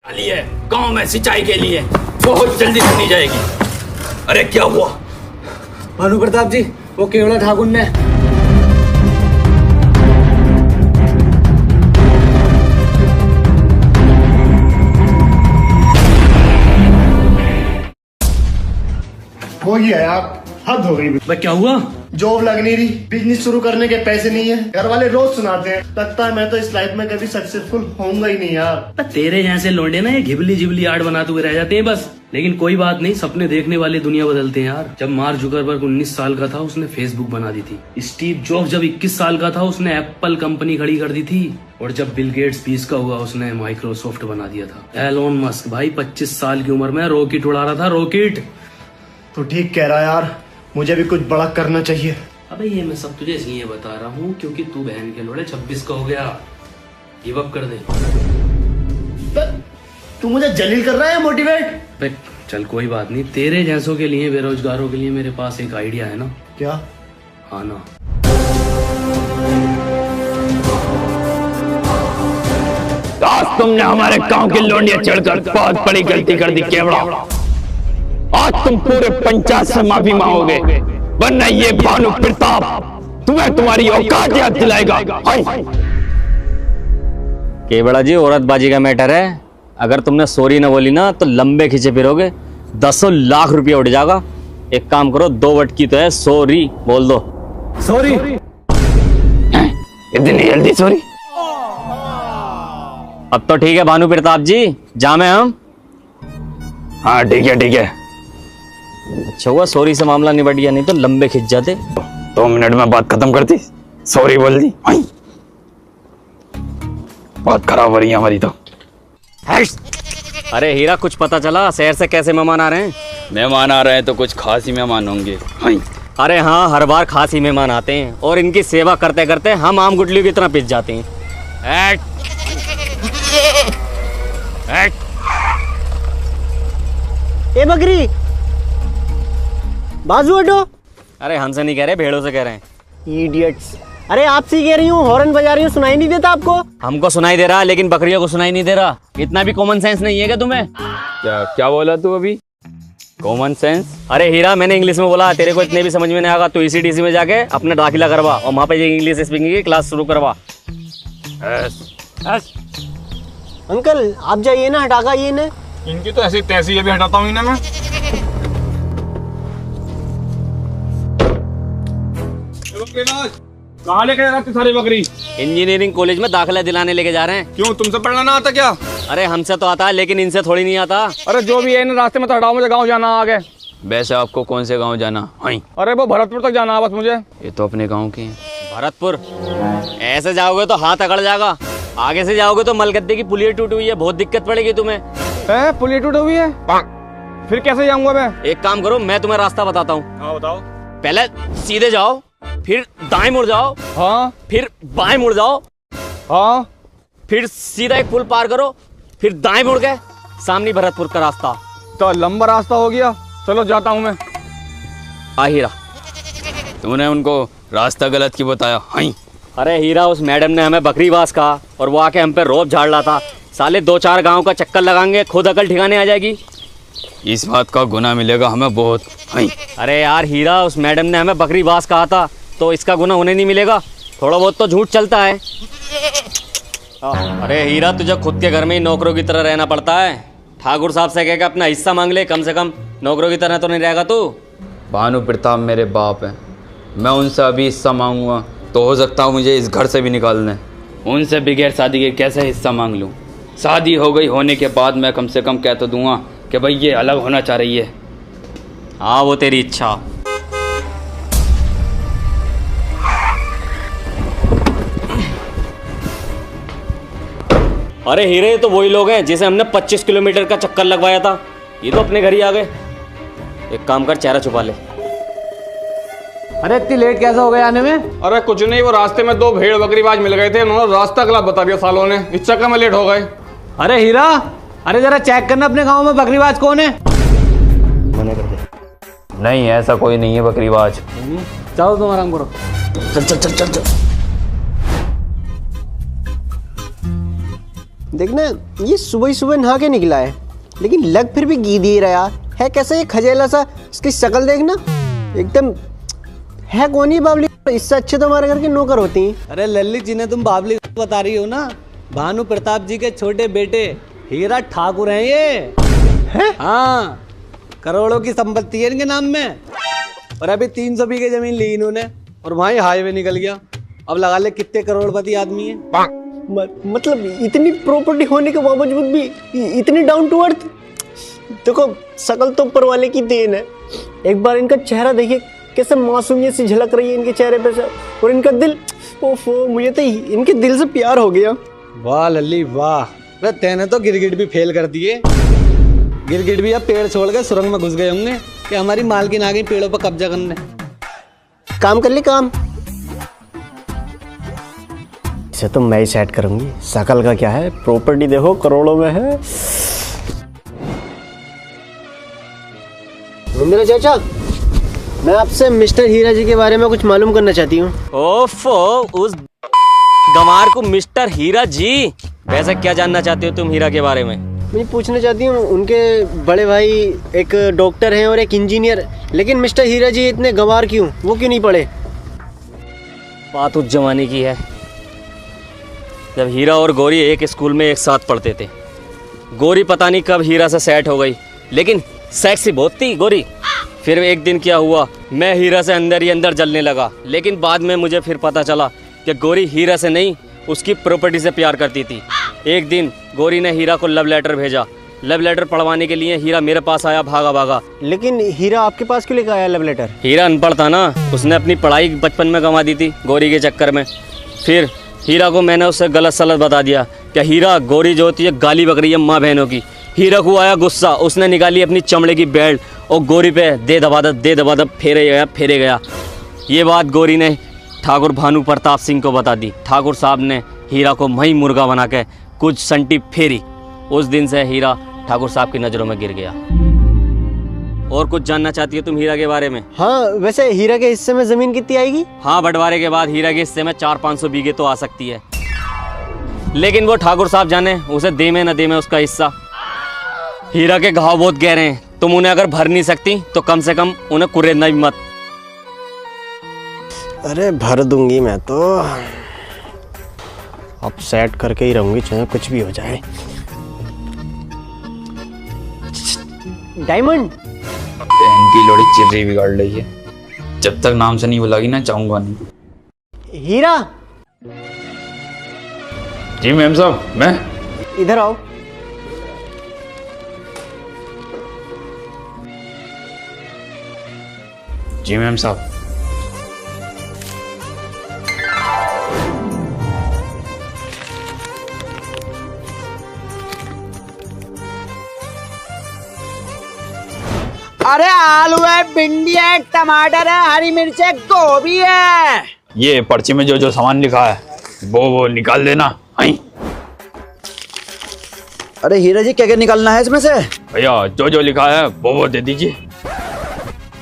है गांव में सिंचाई के लिए बहुत जल्दी सुनी जाएगी। अरे क्या हुआ? भानु प्रताप जी, वो केवड़ा ठाकुर ने हो गया यार, हद हो गई। भाई क्या हुआ? जॉब लग नहीं रही, बिजनेस शुरू करने के पैसे नहीं है, घर वाले रोज सुनाते हैं। लगता है मैं तो इस लाइफ में कभी सक्सेसफुल होऊंगा ही नहीं यार। तेरे जैसे लौंडे ना ये घिबली जिबली आर्ट बनाते हुए रह जाते हैं बस। लेकिन कोई बात नहीं, सपने देखने वाले दुनिया बदलते हैं यार। जब मार्क जुकरबर्ग 19 साल का था उसने फेसबुक बना दी थी। स्टीव जॉब्स जब 21 साल का था उसने एप्पल कंपनी खड़ी कर दी थी। और जब बिल गेट्स 20 का हुआ उसने माइक्रोसॉफ्ट बना दिया था। एलोन मस्क भाई 25 साल की उम्र में रॉकेट उड़ा रहा था, रॉकेट। तो ठीक कह रहा यार, मुझे भी कुछ बड़ा करना चाहिए। अबे ये मैं सब तुझे इसलिए बता रहा हूँ क्योंकि तू बहन के लोड़े 26 का हो गया। गिव अप कर दे। तू मुझे जलील कर रहा है मोटिवेट? बे चल कोई बात नहीं, तेरे जैसों के लिए, बेरोजगारों के लिए मेरे पास एक आइडिया है ना। क्या? हाँ ना। आज तुमने हमारे गांव की लोंडियां चढ़कर बहुत बड़ी गलती कर दी केवड़ा। आज तुम पूरे पंचायत से माफी मांगोगे, वरना ये भानु प्रताप तुम्हें तुम्हारी औकात याद दिलाएगा। केवड़ा जी, औरतबाजी का मैटर है। अगर तुमने सॉरी ना बोली ना तो लंबे खींचे फिरोगे, 10 लाख रुपया उड़ जाएगा। एक काम करो, 2 वटकी तो है, सॉरी बोल दो। सॉरी। इतनी जल्दी सॉरी? अब तो ठीक है भानु प्रताप जी, जामे हम। हाँ ठीक है ठीक है। अच्छा हुआ सॉरी से मामला निबट गया, नहीं तो लंबे खिंच जाते। 2 मिनट में बात खत्म करती, सॉरी बोल दी। बहुत खराब हो रही है हमारी तो। अरे हीरा, कुछ पता चला शहर से कैसे मेहमान आ रहे हैं? मेहमान आ रहे हैं तो कुछ खास ही मेहमान होंगे। अरे हाँ, हर बार खास ही मेहमान आते हैं और इनकी सेवा करते करते हम आम गुटलियों की तरह पिस जाते हैं। ए बकरी, बाजू हटो। अरे हमसे नहीं कह रहे, भेड़ों से कह रहे हैं। इडियट्स। अरे आपसे ही कह रही हूँ, हॉर्न बजा रही हूँ, सुनाई नहीं देता आपको? हमको सुनाई दे रहा, लेकिन बकरियों को सुनाई नहीं दे रहा। इतना भी कॉमन सेंस नहीं है क्या तुम्हें? क्या क्या बोला तू अभी? Common sense? अरे हीरा, मैंने इंग्लिश में बोला, तेरे को इतने भी समझ में नहीं आएगा। तो ECTC में जाके अपना दाखिला करवा और वहाँ पे इंग्लिश स्पीकिंग की क्लास शुरू करवा। अंकल आप जाइए ना, हटाका ये ने। इनकी तो ऐसी तैसी अभी हटाता हूँ इन्हें मैं। कहाँ लेके जा रहे सारी बकरी? इंजीनियरिंग कॉलेज में दाखिला दिलाने लेके जा रहे हैं। क्यों, तुमसे पढ़ना ना आता क्या? अरे हमसे तो आता है, लेकिन इनसे थोड़ी नहीं आता। अरे जो भी है इन रास्ते में तो हटाओ, मुझे गांव जाना आगे। वैसे आपको कौन से गांव जाना? अरे वो भरतपुर तक जाना है बस मुझे। ये तो अपने गांव के हैं। भरतपुर? ऐसे जाओगे तो हाथ अकड़ जाएगा, आगे से जाओगे तो मलगद्दे की पुलिया टूटी हुई है, बहुत दिक्कत पड़ेगी तुम्हें। पुलिया टूटी हुई है? फिर कैसे जाऊंगा मैं? एक काम करो, मैं तुम्हें रास्ता बताता हूँ। हाँ बताओ। पहले सीधे जाओ, फिर दाएं मुड़ जाओ, हाँ, फिर बाएं मुड़ जाओ, हाँ, फिर सीधा एक पुल पार करो, फिर दाएं मुड़ गए, सामने भरतपुर का रास्ता। तो लंबा रास्ता हो गया, चलो जाता हूँ मैं। हीरा, तूने उनको रास्ता गलत क्यों बताया? अरे हीरा, उस मैडम ने हमें बकरीबाज कहा और वो आके हम पे रोब झाड़ रहा था। साले 2-4 गांव का चक्कर लगाएंगे, खुद अकल ठिकाने आ जाएगी। इस बात का गुनाह मिलेगा हमें बहुत। अरे यार हीरा, उस मैडम ने हमें बकरीबाज कहा था, तो इसका गुनाह उन्हें नहीं मिलेगा? थोड़ा बहुत तो झूठ चलता है। अरे हीरा, तुझे खुद के घर में ही नौकरों की तरह रहना पड़ता है। ठाकुर साहब से कह के अपना हिस्सा मांग ले, कम से कम नौकरों की तरह तो नहीं रहेगा तू। भानु प्रताप मेरे बाप है, मैं उनसे अभी हिस्सा मांगूंगा तो हो सकता है मुझे इस घर से भी निकाल दें। उनसे बगैर शादी के कैसे हिस्सा मांग लूँ? शादी हो गई होने के बाद मैं कम से कम कह तो दूंगा कि भाई ये अलग होना चाह रही है। हाँ, वो तेरी इच्छा। अरे हीरे, तो वही लोग हैं जिसे हमने 25 किलोमीटर का चक्कर लगवाया था। ये तो अपने घर ही आ गए। एक काम कर, चेहरा छुपा ले। अरे इतनी लेट कैसे हो गए आने में? अरे कुछ नहीं, वो रास्ते में 2 भेड़ बकरीबाज मिल गए थे, उन्होंने रास्ता गलत बता दिया सालों ने, इस चक्कर में लेट हो गए। अरे हीरा, अरे जरा चेक करना अपने गांव में बकरीबाज कौन है। मना कर दे। नहीं, ऐसा कोई नहीं है बकरीबाज। चलो तुम आराम करो। चल चल चल चल चल। देखना ये सुबह ही सुबह नहा के निकला है, लेकिन लग फिर भी गीद ही रहा है। कैसा ये खजेला सा, इसकी शक्ल देखना एकदम है। कौन ही बावली, इससे अच्छे तो हमारे घर के नौकर होती हैं। अरे लल्ली जिन्हें तुम बाबली बता रही हो ना, भानु प्रताप जी के छोटे बेटे हीरा ठाकुर हैं ये। हैं? हाँ, करोड़ों की संपत्ति है इनके नाम में। और अभी 300 बीघे जमीन ली इन्होंने और वहीं हाईवे निकल गया। अब लगा ले कितने करोड़पति आदमी है। मतलब इतनी प्रॉपर्टी होने के बावजूद भी इतनी डाउन टू अर्थ। देखो शकल तो ऊपर वाले की देन है। एक बार इनका चेहरा देखिए, कैसे मासूमियत सी झलक रही है इनके चेहरे पे से। और इनका दिल, ओफो, मुझे तो इनके दिल से प्यार हो गया। वाह लल्ली वाह, अरे तेने तो गिरगिट भी फेल कर दिए। गिरगिट भी अब पेड़ छोड़ के सुरंग में घुस गए होंगे कि हमारी मालकिन आ गई पेड़ों पर कब्जा करने। काम कर ली काम, इसे तो मैं ही सेट करूंगी। शकल का क्या है, प्रॉपर्टी देखो करोड़ों में है। मेरा चाचा, मैं आपसे मिस्टर हीरा जी के बारे में कुछ मालूम करना चाहती हूँ। ओफो, उस गंवार को मिस्टर हीरा जी। वैसे क्या जानना चाहते हो तुम हीरा के बारे में? मैं पूछना चाहती हूँ, उनके बड़े भाई एक डॉक्टर हैं और एक इंजीनियर, लेकिन मिस्टर हीरा जी इतने गंवार क्यों, वो क्यों नहीं पढ़े? बात उस जमाने की है जब हीरा और गौरी एक स्कूल में एक साथ पढ़ते थे। गौरी पता नहीं कब हीरा से सेट हो गई, लेकिन सेक्सी बहुत थी गौरी। फिर एक दिन क्या हुआ, मैं हीरा से अंदर ही अंदर जलने लगा। लेकिन बाद में मुझे फिर पता चला कि गौरी हीरा से नहीं, उसकी प्रॉपर्टी से प्यार करती थी। एक दिन गौरी ने हीरा को लव लेटर भेजा। लव लेटर पढ़वाने के लिए हीरा मेरे पास आया भागा भागा। लेकिन हीरा आपके पास क्यों लेकर आया लव लेटर? हीरा अनपढ़ था ना, उसने अपनी पढ़ाई बचपन में गंवा दी थी गौरी के चक्कर में। फिर हीरा को मैंने उससे गलत सलत बता दिया कि हीरा, गौरी जो होती है गाली बक रही है माँ बहनों की। हीरा को आया गुस्सा, उसने निकाली अपनी चमड़े की बेल्ट और गौरी पे दे दबा फेरे गया। ये बात गौरी ने ठाकुर भानु प्रताप सिंह को बता दी। ठाकुर साहब ने हीरा को मही मुर्गा बना के कुछ संटी फेरी। उस दिन से हीरा ठाकुर साहब की नज़रों में गिर गया। और कुछ जानना चाहती हो तुम हीरा के बारे में? हाँ, वैसे हीरा के हिस्से में जमीन कितनी आएगी? हाँ, बंटवारे के बाद हीरा के हिस्से में 400-500 बीघे तो आ सकती है, लेकिन वो ठाकुर साहब जाने उसे दे में न दे में उसका हिस्सा। हीरा के घाव बहुत गहरे हैं, तुम उन्हें अगर भर नहीं सकती तो कम से कम उन्हें कुरेदना भी मत। अरे भर दूंगी मैं तो, अब सेट करके ही रहूंगी चाहे कुछ भी हो जाए। डायमंड, इनकी लोड़ी चिर्री बिगाड़ रही है। जब तक नाम से नहीं बुलागी ना, चाहूंगा नहीं। हीरा, जी मैम साहब, मैं इधर आओ। जी मैम साहब। अरे आलू है, भिंडी है, टमाटर है, हरी मिर्च है, गोभी है। ये पर्ची में जो जो सामान लिखा है वो निकाल देना। आई अरे हीरा जी, क्या क्या निकालना है इसमें से? भैया, जो जो लिखा है वो दे दीजिए।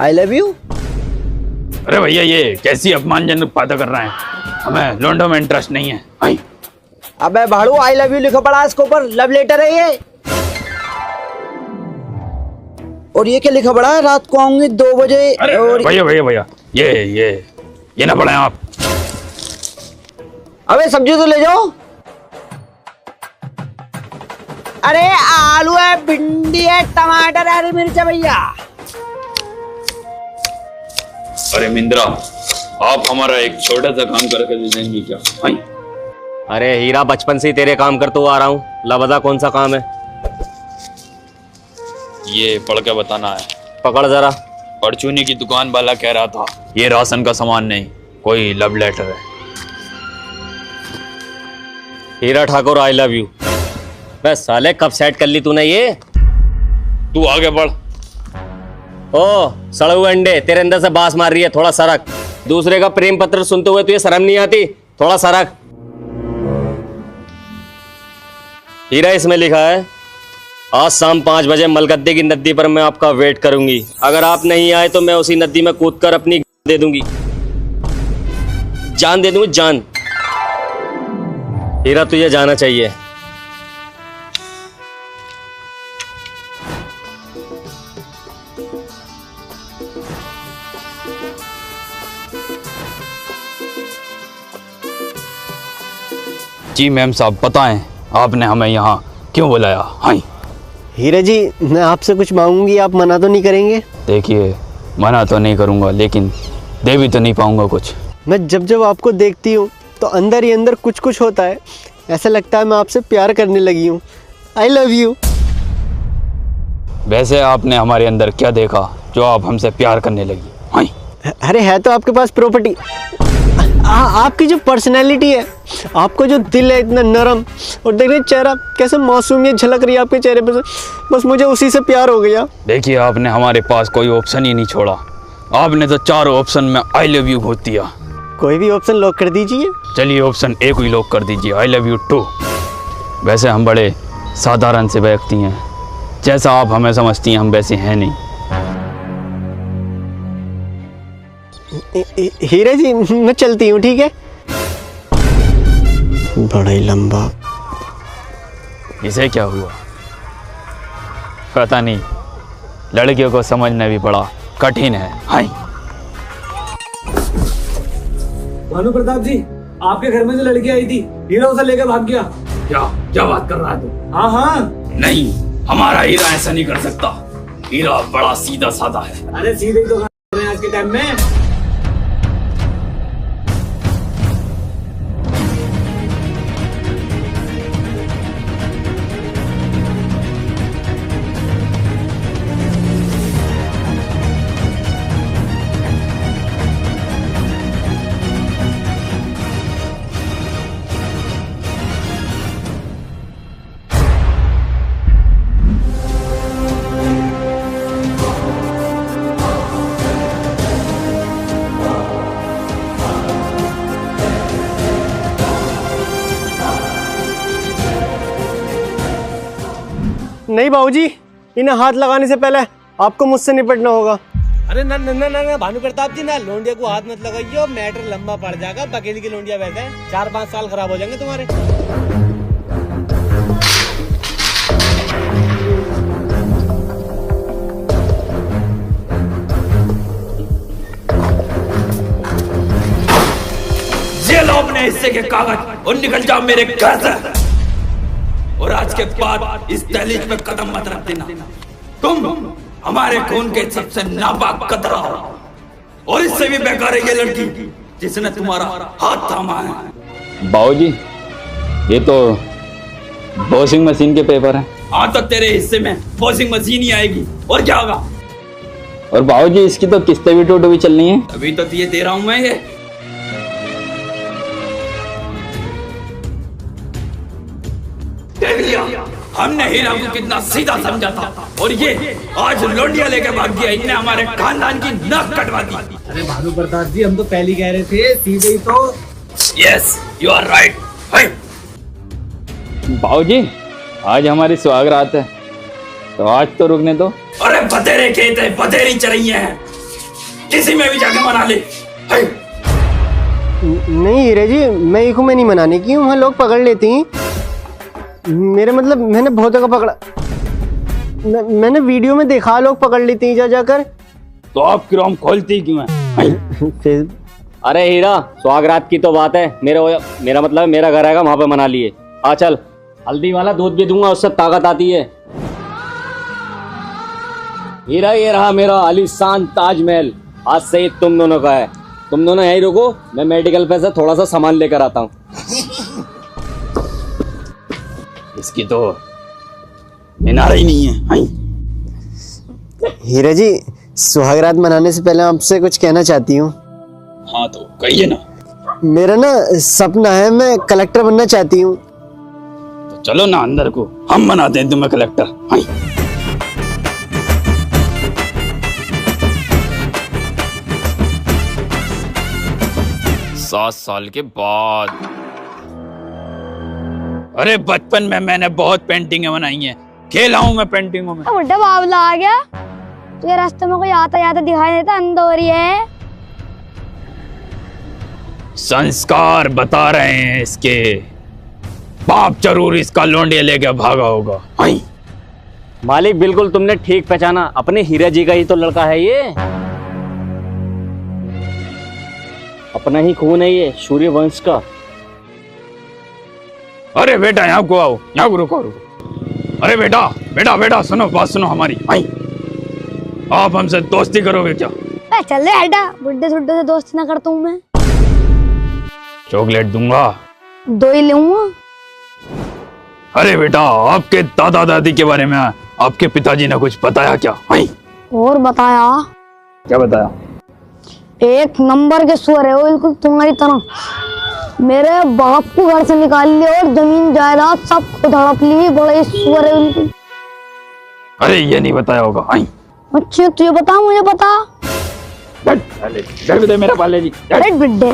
I love you. अरे भैया, ये कैसी अपमानजनक बातें कर रहे हैं, हमें लौंडों में इंटरेस्ट नहीं है। आई अबे भाड़ू, आई लव यू लिखो पड़ा इसके ऊपर, लव लेटर है ये। और ये क्या लिखा पड़ा है, रात को आऊंगी 2 बजे। अरे और भैया भैया भैया, ये ना पढ़े आप। अबे सब्जी तो ले जाओ। अरे आलू है, भिंडी है, टमाटर है, हरी मिर्च है भैया। अरे मिंद्रा, आप हमारा एक छोटा सा काम करके दे देंगे क्या? आई अरे हीरा, बचपन से ही तेरे काम करते हुआ आ रहा हूँ, ला कौन सा काम है? ये पढ़ के बताना है। पकड़ जरा। परचूनी की दुकान वाला कह रहा था ये राशन का सामान नहीं, कोई लव लेटर है। हीरा ठाकुर, आई लव यू। बस साले, कब सेट कर ली तूने ये? तू आगे बढ़। ओ सड़े हुए अंडे, तेरे अंदर से बास मार रही है, थोड़ा सरक। दूसरे का प्रेम पत्र सुनते हुए तुझे शर्म नहीं आती? थोड़ा सरक। हीरा, इसमें लिखा है आज शाम 5 बजे मलगद्दे की नदी पर मैं आपका वेट करूंगी। अगर आप नहीं आए तो मैं उसी नदी में कूदकर अपनी दे दूंगी, जान दे दूंगी, जान। हीरा, तुझे जाना चाहिए। जी मैम साहब, बताएं आपने हमें यहाँ क्यों बुलाया? हाँ हीरा जी, मैं आपसे कुछ मांगूंगी, आप मना तो नहीं करेंगे? देखिए, मना तो नहीं करूँगा, लेकिन दे भी तो नहीं पाऊँगा कुछ। मैं जब जब आपको देखती हूँ तो अंदर ही अंदर कुछ कुछ होता है। ऐसा लगता है मैं आपसे प्यार करने लगी हूँ। I love you. वैसे आपने हमारे अंदर क्या देखा जो आप हमसे प्यार करने लगी? हाँ अरे है तो आपके पास प्रॉपर्टी। आपकी जो पर्सनैलिटी है, आपका जो दिल है इतना नरम, और देख रहे चेहरा कैसे मासूमियत झलक रही है आपके चेहरे पे, बस मुझे उसी से प्यार हो गया। देखिए, आपने हमारे पास कोई ऑप्शन ही नहीं छोड़ा। आपने तो 4 ऑप्शन में आई लव यू घोट दिया। कोई भी ऑप्शन लॉक कर दीजिए। चलिए ऑप्शन ए को ही लॉक कर दीजिए, आई लव यू टू। वैसे हम बड़े साधारण से व्यक्ति हैं, जैसा आप हमें समझती हैं हम वैसे हैं नहीं। हीरा जी, मैं चलती हूँ, ठीक है? बड़ा ही लंबा। इसे क्या हुआ पता नहीं, लड़कियों को समझना भी बड़ा कठिन है। हाय भानु प्रताप जी, आपके घर में जो लड़की आई थी, हीरा उसे लेकर भाग गया। क्या बात कर रहा है तू? हाँ हाँ। नहीं, हमारा हीरा ऐसा नहीं कर सकता। हीरा बड़ा सीधा साधा है। अरे सीधे ही तो कर रहे हैं आज के टाइम में। नहीं बाबूजी, इन्हें हाथ लगाने से पहले आपको मुझसे निपटना होगा। अरे ना ना ना ना भानु प्रताप जी, ना लोंडिया को हाथ मत लगाइयो, मैटर लंबा पड़ जाएगा। बकेली की लोंडिया वैसे है, 4-5 साल खराब हो जाएंगे तुम्हारे। ये लो अपने हिस्से के कागज और निकल जाओ मेरे घर से। और आज के बाद इस दहलीज पे कदम मत रख देना। तुम हमारे खून के सबसे नापाक कतरा हो, और इससे भी बेकार है ये लड़की जिसने तुम्हारा हाथ थामा है। बाबूजी, ये तो वॉशिंग मशीन के पेपर हैं। हाँ, तो तेरे हिस्से में वॉशिंग मशीन ही आएगी, और क्या होगा? और बाबूजी, इसकी तो किस्तें भी टूट भी चलनी है। अभी तो ये दे रहा हूं मैं। ये हमने हीरा को कितना सीधा समझा था, और ये आज लोंडिया लेके भाग गया। इनने हमारे खानदान की नाक कटवा दी। अरे भानु प्रताप जी, हम तो पहले ही कह रहे थे, सीधे ही तो। Yes, you are right. बाबूजी, आज हमारी सुहागरात है, तो आज तो रुकने दो। अरे बतेरे खेत है, बतेरी चरैया है, किसी में भी जाके मना ले। नहीं हीरा जी, मैं एक में नहीं मनाने की, वहाँ लोग पकड़ लेती हैं। मेरे मतलब मैंने बहुत जगह पकड़ा, मैंने वीडियो में देखा लोग पकड़ लेती हैं जा जाकर। तो आप क्रोम खोलती क्यों है? अरे हीरा, सुहागरात की तो बात है, मेरा मतलब मेरा घर आएगा, वहां पे मना लिए। आ चल, हल्दी वाला दूध भी दूंगा, उससे ताकत आती है। हीरा, ये रहा मेरा आलीशान ताजमहल, आज से ही तुम दोनों का है। तुम दोनों यहीं रुको, मैं मेडिकल पे से थोड़ा सा सामान लेकर आता हूँ। इसकी तो निनारा ही नहीं है। हीरा जी, सुहागरात मनाने से पहले आपसे कुछ कहना चाहती हूँ। हाँ तो कहिए ना। मेरा ना सपना है, मैं कलेक्टर बनना चाहती हूँ। तो चलो ना अंदर को, हम बनाते हैं तुम्हें कलेक्टर। 7 साल के बाद। अरे बचपन में मैंने बहुत पेंटिंगें बनाई हैं, खेला हूं मैं पेंटिंगों में। बुढ़ा बाबला आ गया, तुझे रास्ते में कोई आता जाता दिखाई देता, अंदोरी है। संस्कार बता रहे हैं इसके, बाप जरूर इसका लोंडिया लेके भागा होगा। मालिक बिल्कुल तुमने ठीक पहचाना, अपने हीरा जी का ही तो लड़का है ये। अपना ही खून है ये, सूर्य वंश का। अरे बेटा यहाँ को आओ, यहाँ को रुको रुको। अरे बेटा बेटा बेटा सुनो, बात सुनो हमारी। आई आप हमसे दोस्ती करोगे क्या? चल रे हटा, बुड्ढे सुड्ढे से दोस्ती ना करता हूँ मैं। चॉकलेट दूंगा, 2 ही लूंगा। अरे बेटा आपके दादा दादी के बारे में आपके पिताजी ने कुछ बताया क्या? आई और बताया? क्या बताया? एक नंबर के सुअर है वो, बिल्कुल तुम्हारी तरह। मेरे बाप को घर से निकाल लिया और जमीन जायदाद सब खुद हड़प ली। बड़े सुअर है बिल्कुल। अरे ये नहीं बताया होगा। आई अच्छा तुझे बता, मुझे बता। मेरा पाले जी। बिड्ढे